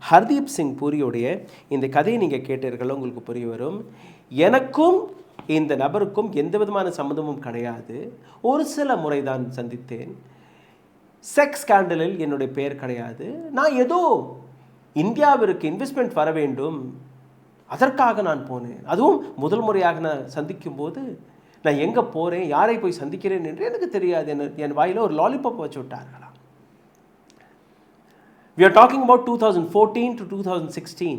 ஹர்தீப் சிங் பூரியுடைய இந்த கதையை நீங்கள் கேட்டீர்கள், உங்களுக்கு புரிய வரும். எனக்கும் இந்த நபருக்கும் எந்த விதமான சம்மந்தமும் கிடையாது. ஒரு சில முறை தான் சந்தித்தேன். செக்ஸ் ஸ்கேண்டலில் என்னுடைய பெயர் கிடையாது. நான் ஏதோ இந்தியாவிற்கு இன்வெஸ்ட்மெண்ட் வர வேண்டும், அதற்காக நான் போனேன். அதுவும் முதல் முறையாக நான் சந்திக்கும் போது நான் எங்கே போகிறேன், யாரை போய் சந்திக்கிறேன் என்று எனக்கு தெரியாது. என் வாயில் ஒரு லாலிபாப் வச்சு விட்டார்களாம். We are talking about 2014 to 2016.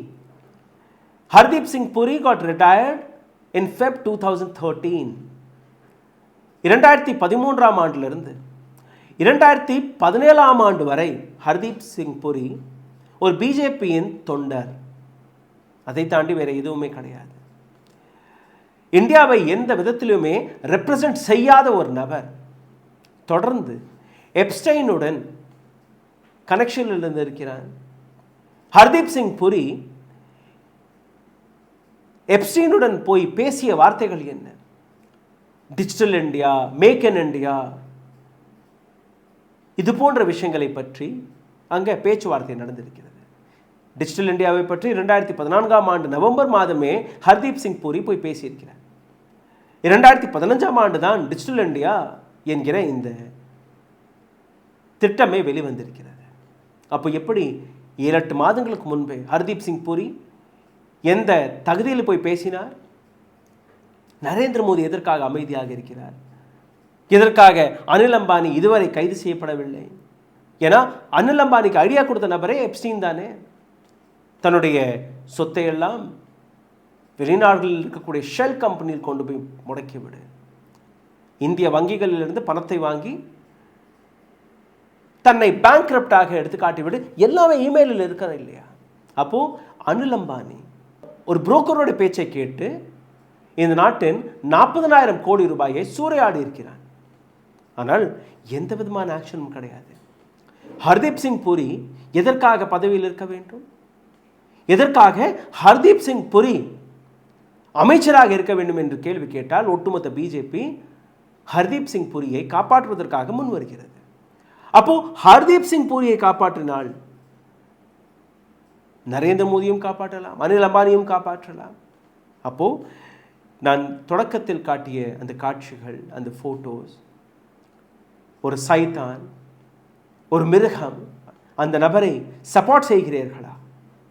Hardeep Singh Puri got retired in Feb 2013. 2013ஆம் ஆண்டிலிருந்து 2017ஆம் ஆண்டு வரை ஹர்தீப் சிங் புரி ஒரு பிஜேபியின் தொண்டர். அதை தாண்டி வேறு எதுவுமே கிடையாது. இந்தியாவை எந்த விதத்திலுமே ரெப்ரசன்ட் செய்யாத ஒரு நபர். தொடர்ந்து எப்ஸ்டைனுடன் கனெக்ஷனில் இருந்து இருக்கிறான். ஹர்தீப் சிங் புரி எப்ஸ்டைனுடன் போய் பேசிய வார்த்தைகள் என்ன? Digital India, make in India, இது போன்ற விஷயங்களை பற்றி அங்கே பேச்சுவார்த்தை நடந்திருக்கிறது. டிஜிட்டல் இந்தியாவை பற்றி 2014ஆம் ஆண்டு நவம்பர் மாதமே ஹர்தீப் சிங் பூரி போய் பேசியிருக்கிறார். 2015ஆம் ஆண்டு தான் டிஜிட்டல் இந்தியா என்கிற இந்த திட்டமே வெளிவந்திருக்கிறது. அப்போ எப்படி 7-8 மாதங்களுக்கு முன்பே ஹர்தீப் சிங் பூரி எந்த தகுதியில் போய் பேசினார்? நரேந்திர மோடி எதற்காக அமைதியாக இருக்கிறார்? எதற்காக அனில் அம்பானி இதுவரை கைது செய்யப்படவில்லை? ஏன்னா அனில் அம்பானிக்கு ஐடியா கொடுத்த நபரே எப்ஸ்டீன் தானே. தன்னுடைய சொத்தை எல்லாம் வெளிநாடுகளில் இருக்கக்கூடிய ஷெல் கம்பெனியில் கொண்டு போய் முடக்கிவிடு, இந்திய வங்கிகளிலிருந்து பணத்தை வாங்கி தன்னை பேங்க்ரப்டாக எடுத்து காட்டிவிடு, எல்லாமே இமெயிலில் இருக்கிற இல்லையா? அப்போது அனில் அம்பானி ஒரு புரோக்கரோட பேச்சை கேட்டு இந்த நாட்டின் 40,000 கோடி ரூபாயை சூறையாடி இருக்கிறான். ஆனால் எந்த விதமான ஆக்ஷனும் கிடையாது. ஹர்தீப் சிங் பூரி எதற்காக பதவியில் இருக்க வேண்டும்? எதற்காக ஹர்தீப் சிங் பூரி அமைச்சராக இருக்க வேண்டும் என்று கேள்வி கேட்டால் ஒட்டுமொத்த பிஜேபி ஹர்தீப் சிங் பூரியை காப்பாற்றுவதற்காக முன் வருகிறது. அப்போ ஹர்தீப் சிங் பூரியை காப்பாற்றினால் நரேந்திர மோடியும் காப்பாற்றலாம், அனில் அம்பானியும் காப்பாற்றலாம். அப்போ நான் தொடக்கத்தில் காட்டிய அந்த காட்சிகள், அந்த போட்டோஸ், ஒரு சைத்தான், ஒரு மிருகம், அந்த நபரை சப்போர்ட் செய்கிறீர்களா?